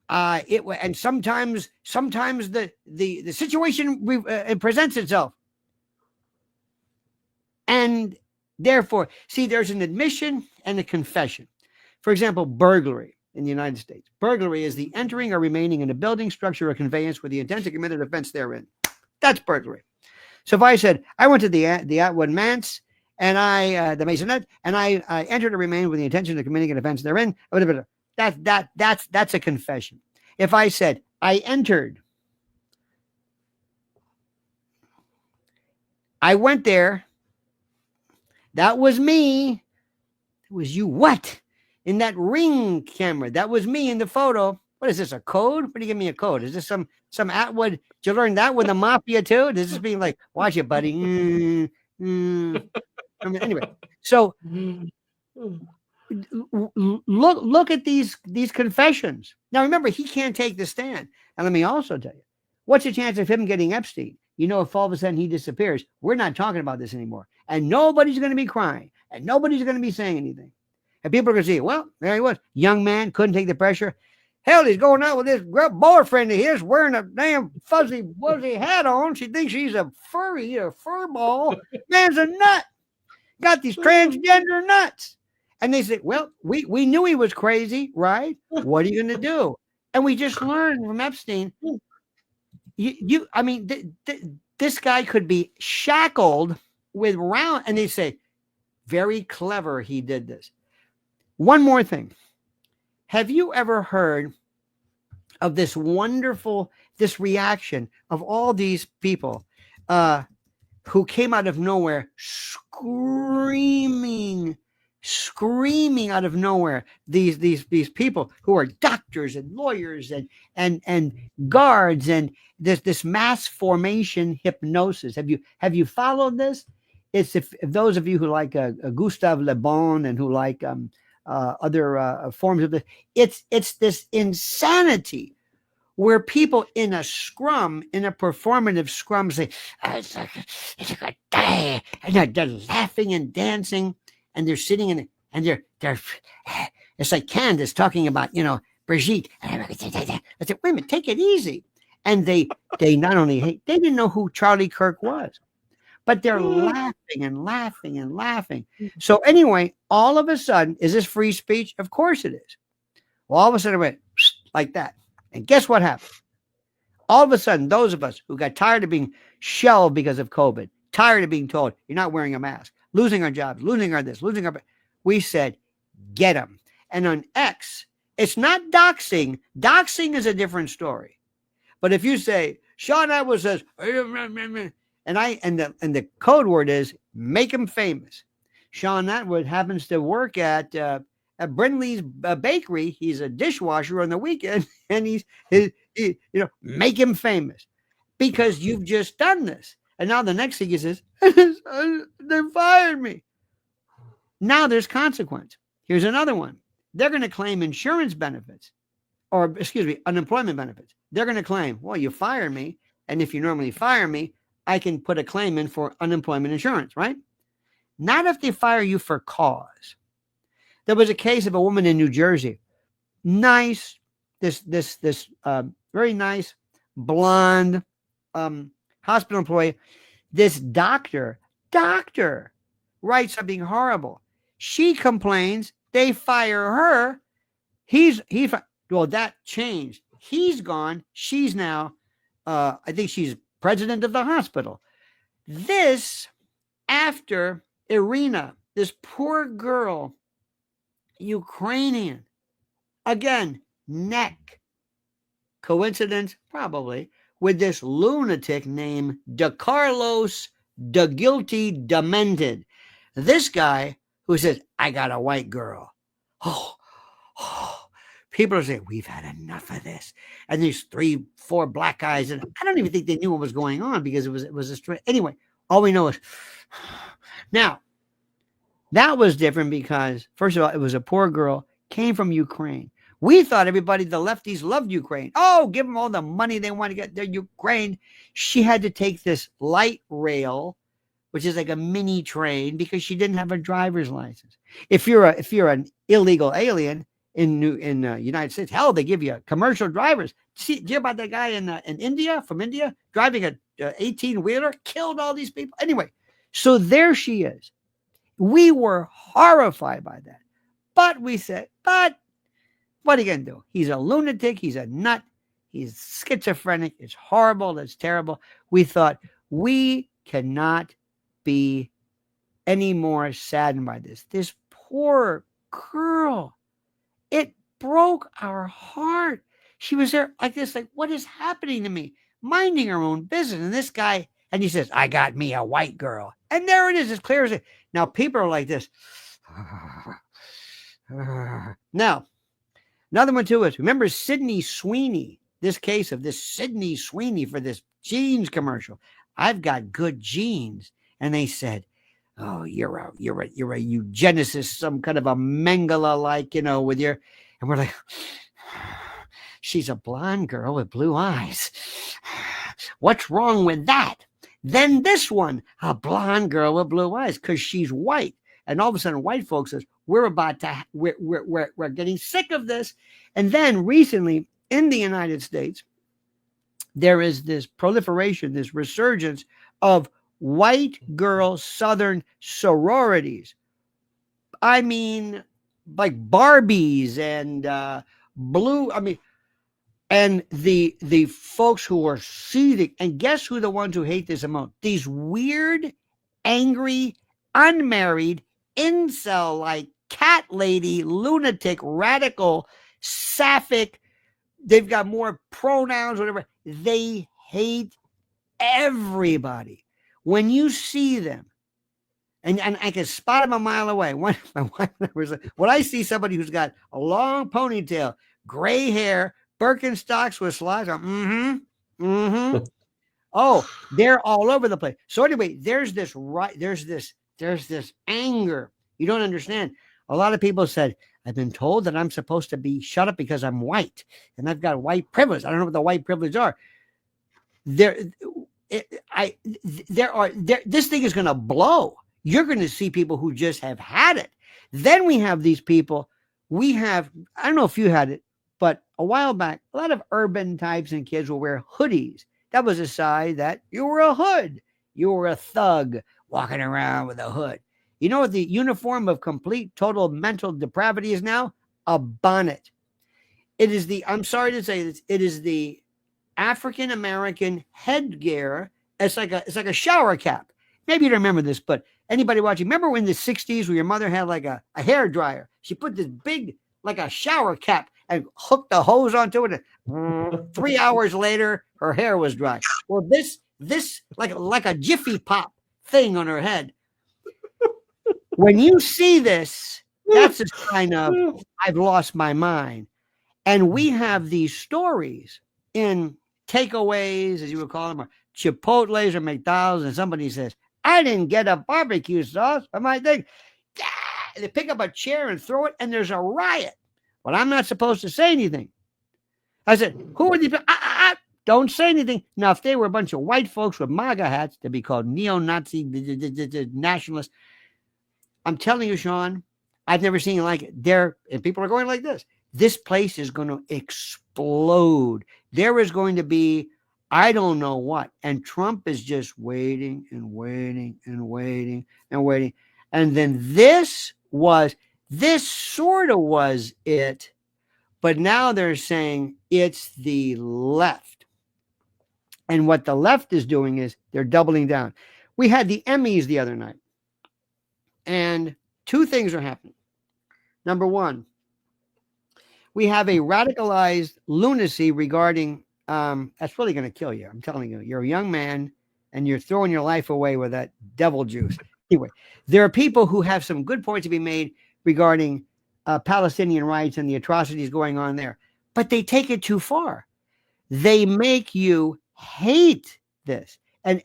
and sometimes the situation it presents itself. And therefore, see, there's an admission and a confession. For example, burglary in the United States. Burglary is the entering or remaining in a building, structure, or conveyance with the intent to commit an offense therein. That's burglary. So if I said, I went to the Attwood Manse and the Masonette, and I entered or remained with the intention of committing an offense therein, that's a confession. If I said, I entered, I went there, that was me. It was you. What? In that Ring camera. That was me in the photo. What is this, a code? What do you give me a code? Is this some Attwood? Did you learn that with the mafia too? Does this being like, watch it, buddy? Anyway, so look at these confessions. Now remember, he can't take the stand. And let me also tell you, what's the chance of him getting Epstein? If all of a sudden he disappears, we're not talking about this anymore. And nobody's going to be crying. And nobody's going to be saying anything. And people are going to say, well, there he was. Young man, couldn't take the pressure. Hell, he's going out with this boyfriend of his wearing a damn fuzzy hat on. She thinks she's a fur ball. Man's a nut. got these transgender nuts. And they say, well, we knew he was crazy, right? What are you going to do? And we just learned from Epstein, this guy could be shackled with round, and they say, very clever, he did this. One more thing. Have you ever heard of this reaction of all these people who came out of nowhere screaming out of nowhere, these people who are doctors and lawyers and guards, and this mass formation hypnosis. Have you followed this? It's if those of you who like Gustave Le Bon and who like other forms of this, it's this insanity where people in a performative scrum say, it's a good day, and they're laughing and dancing, and they're sitting in, and they're it's like Candace talking about, Brigitte. I said, wait a minute, take it easy. And they not only hate, they didn't know who Charlie Kirk was, but they're laughing and laughing and laughing. So anyway, all of a sudden, is this free speech? Of course it is. Well, all of a sudden it went like that. And guess what happened? All of a sudden, those of us who got tired of being shelved because of COVID, tired of being told, you're not wearing a mask, losing our jobs, losing our this, losing our... We said, get them. And on X, it's not doxing. Doxing is a different story. But if you say, Shaun Attwood says, and the code word is, make him famous. Shaun Attwood happens to work at Brindley's bakery. He's a dishwasher on the weekend, and make him famous because you've just done this. And now the next thing he says, they fired me. Now there's consequence. Here's another one. They're going to claim insurance benefits, or unemployment benefits. They're going to claim, well, you fired me, and if you normally fire me, I can put a claim in for unemployment insurance, right? Not if they fire you for cause. There was a case of a woman in New Jersey. Nice, this very nice blonde hospital employee. This doctor writes something horrible. She complains. They fire her. That changed. He's gone. She's now, I think she's president of the hospital. This after Irina, this poor girl, Ukrainian, again, neck. Coincidence? Probably. With this lunatic named DeCarlos, the guilty, demented. This guy who says, I got a white girl. People are saying, we've had enough of this. And there's 3-4 black guys. And I don't even think they knew what was going on because it was a straight. Anyway, all we know is now that was different because, first of all, it was a poor girl, came from Ukraine. We thought everybody, the lefties, loved Ukraine. Oh, give them all the money they want to get. They're Ukraine. She had to take this light rail, which is like a mini train, because she didn't have a driver's license. If you're an illegal alien in United States, hell, they give you commercial drivers. Do you hear about that guy in India, from India, driving a 18-wheeler, killed all these people? Anyway, so there she is. We were horrified by that. But we said, what are you going to do? He's a lunatic. He's a nut. He's schizophrenic. It's horrible. It's terrible. We thought, we cannot be any more saddened by this. This poor girl. It broke our heart. She was there like this, like, what is happening to me? Minding her own business. And this guy, and he says, I got me a white girl. And there it is, as clear as it. Now, people are like this. Now, another one too is, remember Sydney Sweeney, this case of this Sydney Sweeney for this jeans commercial. I've got good genes. And they said, oh, you're a eugenicist, some kind of a Mengele, like, with your, and we're like, she's a blonde girl with blue eyes. What's wrong with that? Then this one, a blonde girl with blue eyes, because she's white. And all of a sudden, white folks says, we're getting sick of this. And then recently in the United States, there is this proliferation, this resurgence of white girl Southern sororities. I mean, like Barbies and blue. I mean, and the folks who are seething. And guess who the ones who hate this amount? These weird, angry, unmarried, incel-like, cat lady, lunatic, radical, sapphic. They've got more pronouns, whatever. They hate everybody. When you see them, and I can spot them a mile away. When I see somebody who's got a long ponytail, gray hair, Birkenstocks with slides, oh, they're all over the place. So anyway, there's this anger. You don't understand. A lot of people said, I've been told that I'm supposed to be shut up because I'm white and I've got white privilege. I don't know what the white privilege are. This thing is going to blow. You're going to see people who just have had it. Then we have these people. I don't know if you had it, but a while back, a lot of urban types and kids will wear hoodies. That was a sign that you were a hood. You were a thug walking around with a hood. You know what the uniform of complete, total mental depravity is now? A bonnet. It is I'm sorry to say this, it is the African-American headgear. It's like a shower cap. Maybe you don't remember this, but anybody watching, remember in the 60s where your mother had like a hair dryer? She put this big, like a shower cap and hooked the hose onto it. 3 hours later, her hair was dry. Well, this like a Jiffy Pop thing on her head. When you see this, that's a sign of I've lost my mind. And we have these stories in takeaways, as you would call them, or Chipotle's or McDonald's, and somebody says, I didn't get a barbecue sauce for my thing. They pick up a chair and throw it, and there's a riot. But I'm not supposed to say anything. I said, who are these people? Don't say anything. Now, if they were a bunch of white folks with MAGA hats to be called neo-Nazi nationalists, I'm telling you, Shaun, I've never seen it like it. And people are going like this. This place is going to explode. There is going to be, I don't know what. And Trump is just waiting and waiting and waiting and waiting. And then this sort of was it. But now they're saying it's the left. And what the left is doing is they're doubling down. We had the Emmys the other night. And two things are happening. Number one, we have a radicalized lunacy regarding, that's really going to kill you. I'm telling you, you're a young man and you're throwing your life away with that devil juice. Anyway, there are people who have some good points to be made regarding Palestinian rights and the atrocities going on there, but they take it too far. They make you hate this. And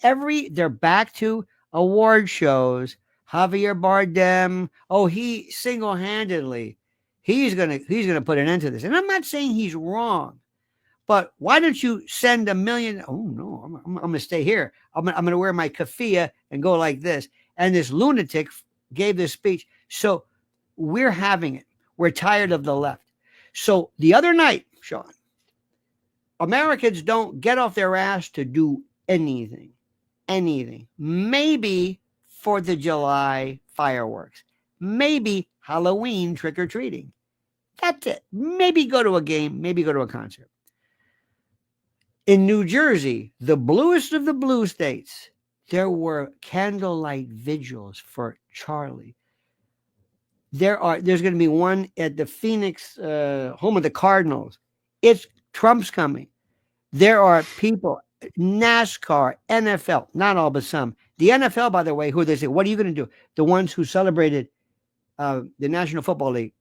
they're back to award shows. Javier Bardem, he single-handedly, he's gonna put an end to this. And I'm not saying he's wrong, but why don't you send $1 million? Oh no, I'm gonna stay here. I'm gonna wear my keffiyeh and go like this. And this lunatic gave this speech. So we're having it. We're tired of the left. So the other night, Shaun, Americans don't get off their ass to do anything. Maybe 4th of July fireworks, maybe Halloween trick-or-treating. That's it. Maybe go to a game, maybe go to a concert. In New Jersey, the bluest of the blue states, there were candlelight vigils for Charlie. There's going to be one at the Phoenix, home of the Cardinals. Trump's coming. There are people, NASCAR, NFL, not all but some. The NFL, by the way, who they say, what are you going to do? The ones who celebrated the National Football League,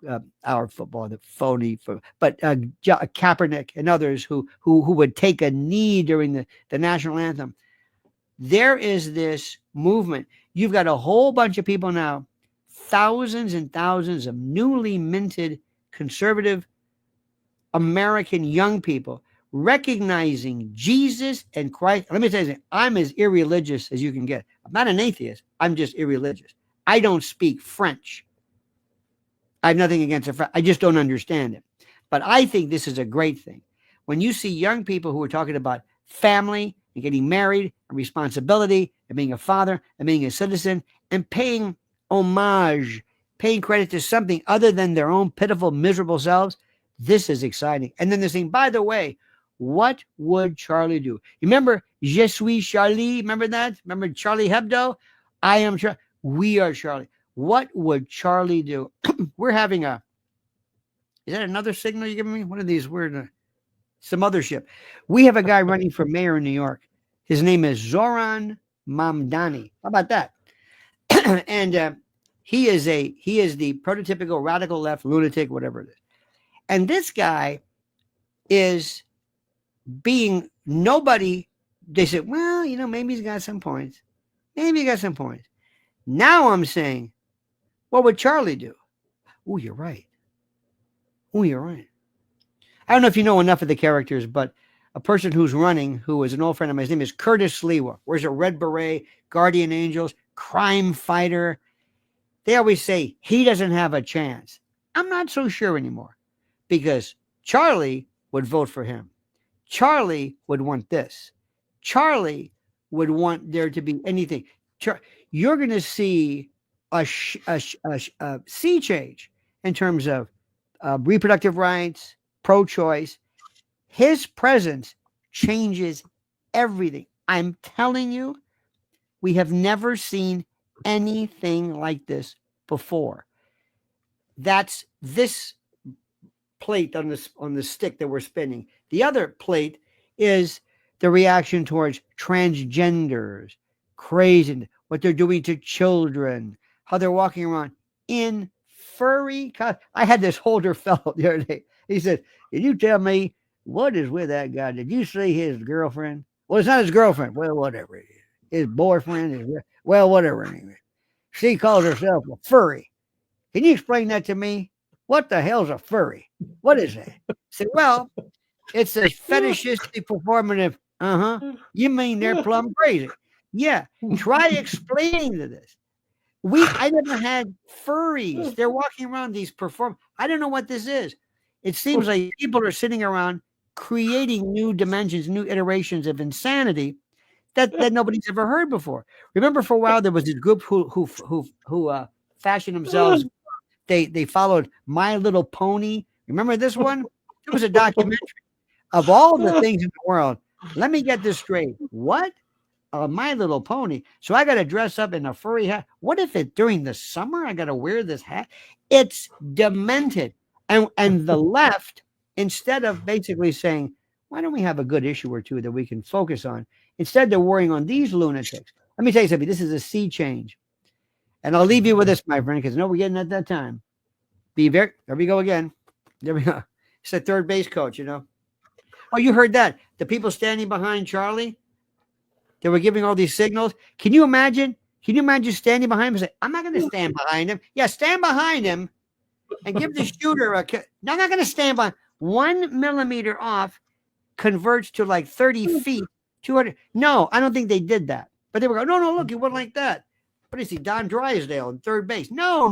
our football, the phony, but Kaepernick and others who would take a knee during the national anthem. There is this movement. You've got a whole bunch of people now, thousands and thousands of newly minted conservative American young people recognizing Jesus and Christ. Let me tell you something. I'm as irreligious as you can get. I'm not an atheist. I'm just irreligious. I don't speak French. I have nothing against it. I just don't understand it. But I think this is a great thing. When you see young people who are talking about family and getting married and responsibility and being a father and being a citizen and paying homage, paying credit to something other than their own pitiful, miserable selves. This is exciting. And then they're saying, by the way, what would Charlie do? You remember Je suis Charlie? Remember that? Remember Charlie Hebdo? I am Charlie. We are Charlie. What would Charlie do? We're having a, is that another signal you're giving me? One of these weird, some other ship. We have a guy running for mayor in New York. His name is Zoran Mamdani. How about that? And he is the prototypical radical left lunatic, whatever it is. And this guy is being nobody. They said, well, you know, maybe he's got some points. Maybe he got some points. Now I'm saying, what would Charlie do? Oh, you're right. Oh, you're right. I don't know if you know enough of the characters, but a person who's running, who is an old friend of mine, his name is Curtis Sliwa. Wears a red beret, guardian angels, crime fighter. They always say he doesn't have a chance. I'm not so sure anymore, because Charlie would vote for him. Charlie would want this. Charlie would want there to be anything. You're going to see a sea change in terms of reproductive rights, pro-choice. His presence changes everything. I'm telling you, we have never seen anything like this before. That's this plate on the stick that we're spinning. The other plate is the reaction towards transgenders, crazy, what they're doing to children, how they're walking around in furry. I had this older fellow the other day. He said, "Can you tell me what is with that guy? Did you see his girlfriend?" Well, it's not his girlfriend. Well, whatever it is. His boyfriend is, well, whatever it is. She calls herself a furry. Can you explain that to me? What the hell's a furry? What is that? I said, well, it's a fetishistic performative. You mean they're plumb crazy? Yeah. Try explaining to this. I never had furries. They're walking around these I don't know what this is. It seems like people are sitting around creating new dimensions, new iterations of insanity that nobody's ever heard before. Remember, for a while there was this group who fashioned themselves. They followed My Little Pony. Remember this one? It was a documentary of all the things in the world. Let me get this straight. What? My Little Pony. So I got to dress up in a furry hat. What if it during the summer I got to wear this hat? It's demented. And the left, instead of basically saying, why don't we have a good issue or two that we can focus on? Instead, they're worrying on these lunatics. Let me tell you something. This is a sea change. And I'll leave you with this, my friend, because I know we're getting at that time. There we go again. There we go. It's a third base coach, you know. Oh, you heard that. The people standing behind Charlie, they were giving all these signals. Can you imagine? Can you imagine standing behind him and say, I'm not going to stand behind him. Yeah, stand behind him and give the shooter a no, I'm not going to stand by. 1 millimeter off converts to like 30 feet, 200. No, I don't think they did that. But they were going, no, look, it wasn't like that. What is he, Don Drysdale in third base? No.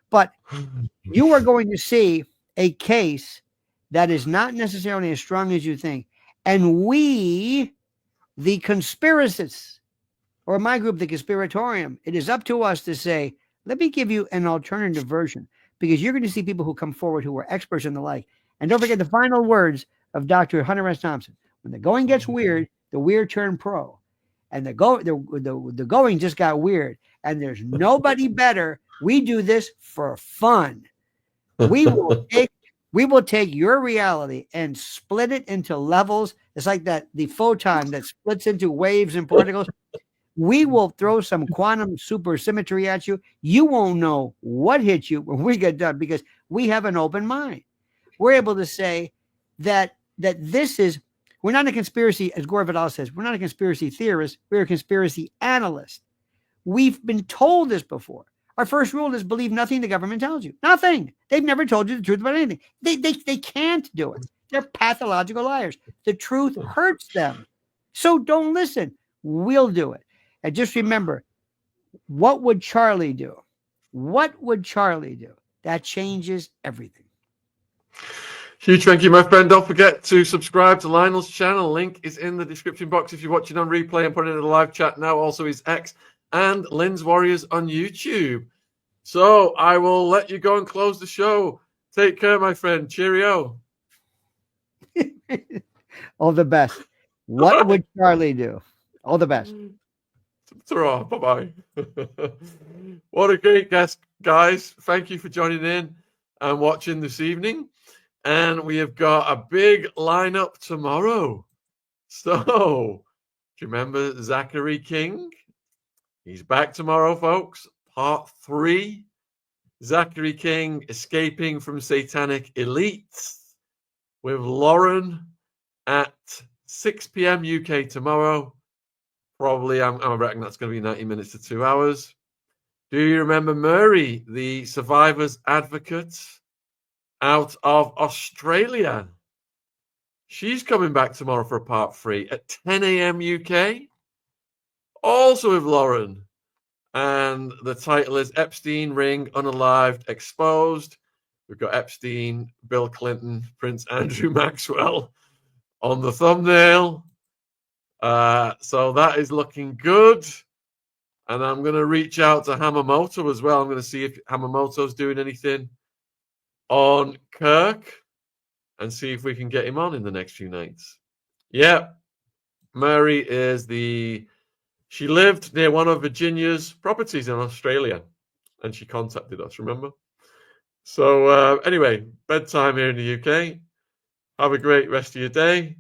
But you are going to see a case that is not necessarily as strong as you think. And we, the conspiracists, or my group, the Conspiratorium, it is up to us to say, let me give you an alternative version, because you're going to see people who come forward who are experts in the like. And don't forget the final words of Dr. Hunter S. Thompson. When the going gets weird, the weird turn pro. And the going just got weird. And there's nobody better. We do this for fun. We will take your reality and split it into levels. It's like the photon that splits into waves and particles. We will throw some quantum supersymmetry at you. You won't know what hit you when we get done, because we have an open mind. We're able to say that this is, we're not a conspiracy, as Gore Vidal says, we're not a conspiracy theorist, we're a conspiracy analyst. We've been told this before. Our first rule is believe nothing the government tells you. Nothing. They've never told you the truth about anything. They can't do it. They're pathological liars. The truth hurts them. So don't listen. We'll do it. And just remember, what would Charlie do? What would Charlie do? That changes everything. Huge thank you, my friend. Don't forget to subscribe to Lionel's channel. Link is in the description box if you're watching on replay and putting it in the live chat now. Also, his X and Lynn's Warriors on YouTube. So I will let you go and close the show. Take care, my friend. Cheerio. All the best. What would Charlie do? All the best. Ta-ra. Bye-bye. What a great guest, guys. Thank you for joining in and watching this evening. And we have got a big lineup tomorrow. So, do you remember Zachary King? He's back tomorrow, folks. Part 3. Zachary King escaping from Satanic Elites with Lauren at 6 p.m. UK tomorrow. Probably, I reckon that's going to be 90 minutes to 2 hours. Do you remember Murray, the survivors advocate out of Australia? She's coming back tomorrow for part 3 at 10 a.m. UK. Also with Lauren. And the title is Epstein Ring Unalived Exposed. We've got Epstein, Bill Clinton, Prince Andrew Maxwell on the thumbnail. So that is looking good. And I'm going to reach out to Hamamoto as well. I'm going to see if Hamamoto's doing anything on Kirk and see if we can get him on in the next few nights. Yeah, Mary is she lived near one of Virginia's properties in Australia and she contacted us, remember? So anyway, bedtime here in the UK. Have a great rest of your day.